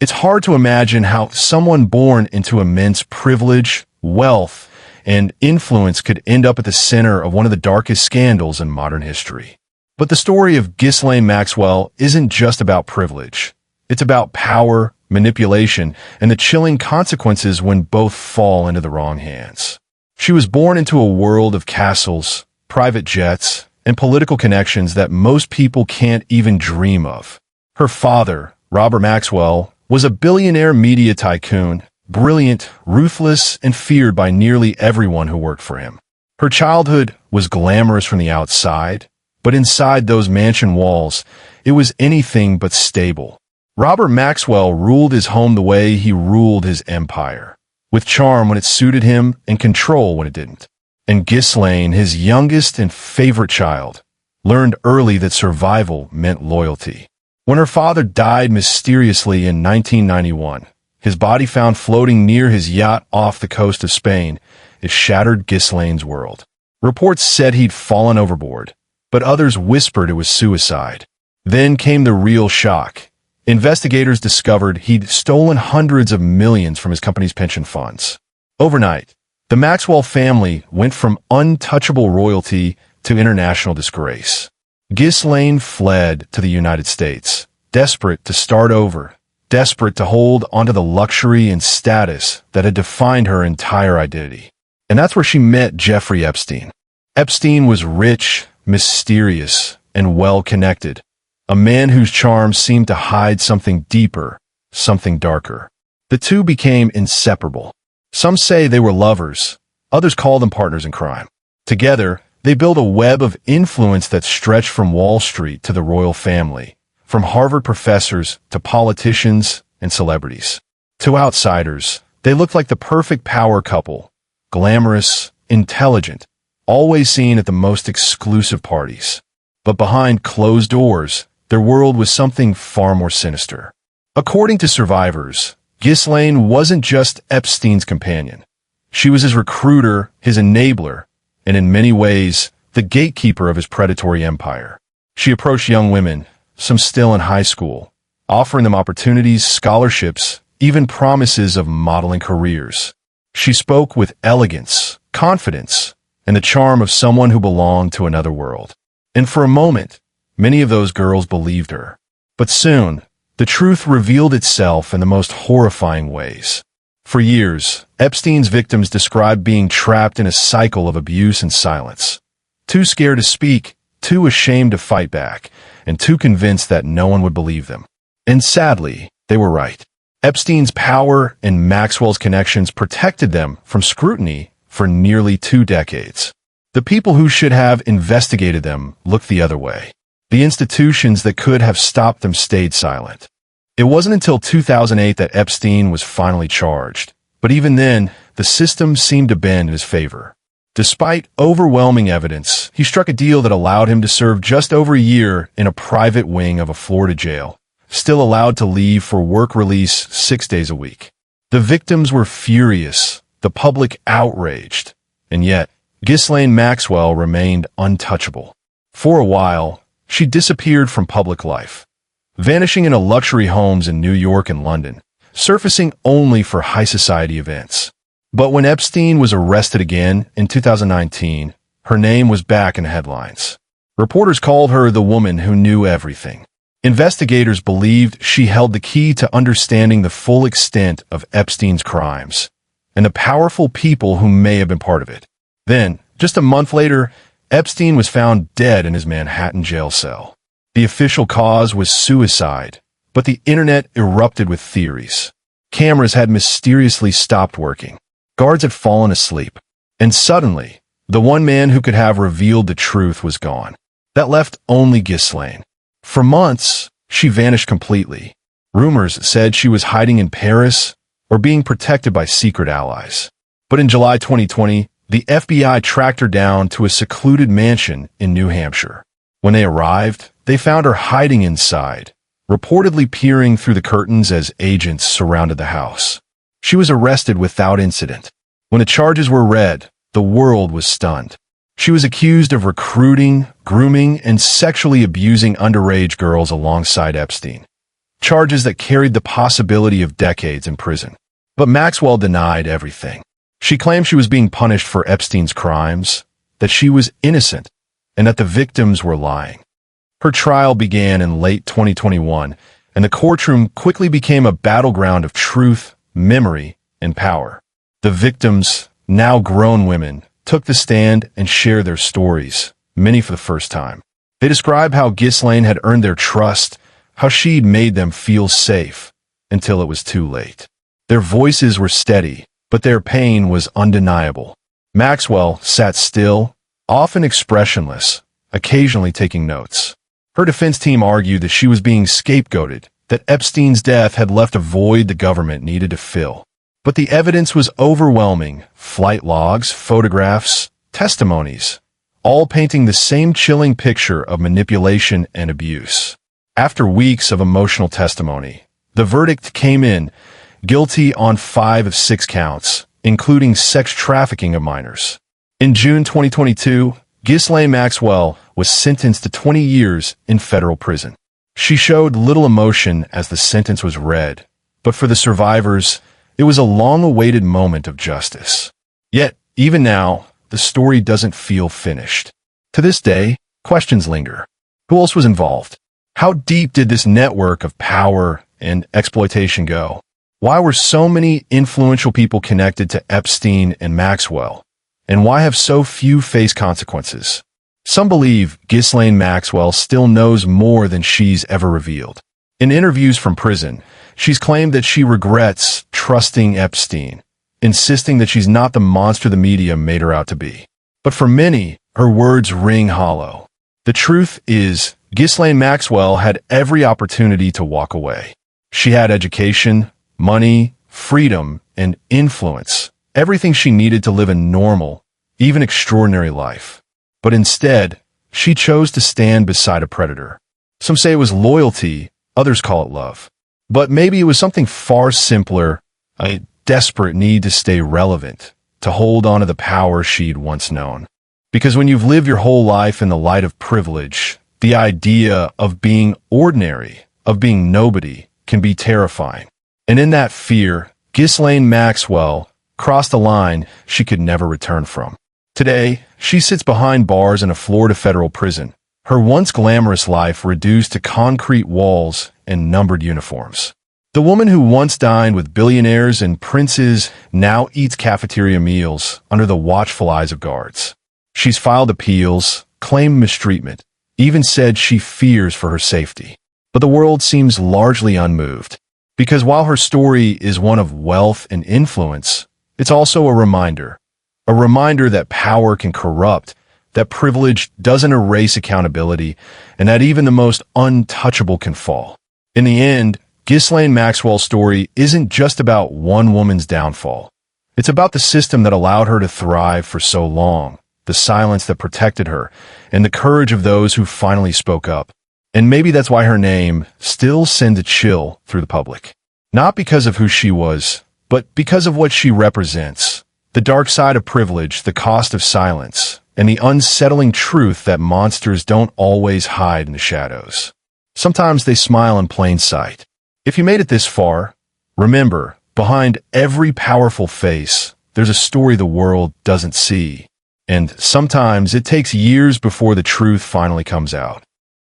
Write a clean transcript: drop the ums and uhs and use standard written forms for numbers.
It's hard to imagine how someone born into immense privilege, wealth, and influence could end up at the center of one of the darkest scandals in modern history. But the story of Ghislaine Maxwell isn't just about privilege. It's about power, manipulation, and the chilling consequences when both fall into the wrong hands. She was born into a world of castles, private jets, and political connections that most people can't even dream of. Her father, Robert Maxwell, was a billionaire media tycoon, brilliant, ruthless, and feared by nearly everyone who worked for him. Her childhood was glamorous from the outside, but inside those mansion walls, it was anything but stable. Robert Maxwell ruled his home the way he ruled his empire, with charm when it suited him and control when it didn't. And Ghislaine, his youngest and favorite child, learned early that survival meant loyalty. When her father died mysteriously in 1991, his body found floating near his yacht off the coast of Spain, it shattered Ghislaine's world. Reports said he'd fallen overboard, but others whispered it was suicide. Then came the real shock. Investigators discovered he'd stolen hundreds of millions from his company's pension funds. Overnight, the Maxwell family went from untouchable royalty to international disgrace. Ghislaine fled to the United States, desperate to start over, desperate to hold onto the luxury and status that had defined her entire identity. And that's where she met Jeffrey Epstein. Epstein was rich, mysterious, and well-connected, a man whose charm seemed to hide something deeper, something darker. The two became inseparable. Some say they were lovers, others call them partners in crime. Together, they built a web of influence that stretched from Wall Street to the royal family, from Harvard professors to politicians and celebrities. To outsiders, they looked like the perfect power couple, glamorous, intelligent, always seen at the most exclusive parties. But behind closed doors, their world was something far more sinister. According to survivors, Ghislaine wasn't just Epstein's companion. She was his recruiter, his enabler, and in many ways, the gatekeeper of his predatory empire. She approached young women, some still in high school, offering them opportunities, scholarships, even promises of modeling careers. She spoke with elegance, confidence, and the charm of someone who belonged to another world. And for a moment, many of those girls believed her. But soon, the truth revealed itself in the most horrifying ways. For years, Epstein's victims described being trapped in a cycle of abuse and silence. Too scared to speak, too ashamed to fight back, and too convinced that no one would believe them. And sadly, they were right. Epstein's power and Maxwell's connections protected them from scrutiny for nearly 2 decades. The people who should have investigated them looked the other way. The institutions that could have stopped them stayed silent. It wasn't until 2008 that Epstein was finally charged, but even then, the system seemed to bend in his favor. Despite overwhelming evidence, he struck a deal that allowed him to serve just over a year in a private wing of a Florida jail, still allowed to leave for work release 6 days a week. The victims were furious, the public outraged, and yet, Ghislaine Maxwell remained untouchable. For a while, she disappeared from public life, vanishing into luxury homes in New York and London, surfacing only for high society events. But when Epstein was arrested again in 2019, her name was back in headlines. Reporters called her the woman who knew everything. Investigators believed she held the key to understanding the full extent of Epstein's crimes and the powerful people who may have been part of it. Then, just a month later, Epstein was found dead in his Manhattan jail cell. The official cause was suicide, but the internet erupted with theories. Cameras had mysteriously stopped working. Guards had fallen asleep. And suddenly, the one man who could have revealed the truth was gone. That left only Ghislaine. For months, she vanished completely. Rumors said she was hiding in Paris or being protected by secret allies. But in July 2020, the FBI tracked her down to a secluded mansion in New Hampshire. When they arrived, they found her hiding inside, reportedly peering through the curtains as agents surrounded the house. She was arrested without incident. When the charges were read, the world was stunned. She was accused of recruiting, grooming, and sexually abusing underage girls alongside Epstein. charges that carried the possibility of decades in prison. But Maxwell denied everything. She claimed she was being punished for Epstein's crimes, that she was innocent, and that the victims were lying. Her trial began in late 2021, and the courtroom quickly became a battleground of truth, memory, and power. The victims, now grown women, took the stand and shared their stories, many for the first time. They described how Ghislaine had earned their trust, how she'd made them feel safe, until it was too late. Their voices were steady, but their pain was undeniable. Maxwell sat still, often expressionless, occasionally taking notes. Her defense team argued that she was being scapegoated, that Epstein's death had left a void the government needed to fill. But the evidence was overwhelming: flight logs, photographs, testimonies, all painting the same chilling picture of manipulation and abuse. After weeks of emotional testimony, the verdict came in: guilty on 5 of 6 counts, including sex trafficking of minors. In June 2022, Ghislaine Maxwell was sentenced to 20 years in federal prison. She showed little emotion as the sentence was read, but for the survivors, it was a long-awaited moment of justice. Yet, even now, the story doesn't feel finished. To this day, questions linger. Who else was involved? How deep did this network of power and exploitation go? Why were so many influential people connected to Epstein and Maxwell? And why have so few faced consequences? Some believe Ghislaine Maxwell still knows more than she's ever revealed. In interviews from prison, she's claimed that she regrets trusting Epstein, insisting that she's not the monster the media made her out to be. But for many, her words ring hollow. The truth is, Ghislaine Maxwell had every opportunity to walk away. She had education, money, freedom, and influence, everything she needed to live a normal, even extraordinary life. But instead, she chose to stand beside a predator. Some say it was loyalty, others call it love. But maybe it was something far simpler, a desperate need to stay relevant, to hold on to the power she'd once known. Because when you've lived your whole life in the light of privilege, the idea of being ordinary, of being nobody, can be terrifying. And in that fear, Ghislaine Maxwell crossed a line she could never return from. Today, she sits behind bars in a Florida federal prison, her once glamorous life reduced to concrete walls and numbered uniforms. The woman who once dined with billionaires and princes now eats cafeteria meals under the watchful eyes of guards. She's filed appeals, claimed mistreatment, even said she fears for her safety. But the world seems largely unmoved. Because while her story is one of wealth and influence, it's also a reminder that power can corrupt, that privilege doesn't erase accountability, and that even the most untouchable can fall. In the end, Ghislaine Maxwell's story isn't just about one woman's downfall. It's about the system that allowed her to thrive for so long, the silence that protected her, and the courage of those who finally spoke up. And maybe that's why her name still sends a chill through the public. Not because of who she was, but because of what she represents. The dark side of privilege, the cost of silence, and the unsettling truth that monsters don't always hide in the shadows. Sometimes they smile in plain sight. If you made it this far, remember, behind every powerful face, there's a story the world doesn't see. And sometimes it takes years before the truth finally comes out.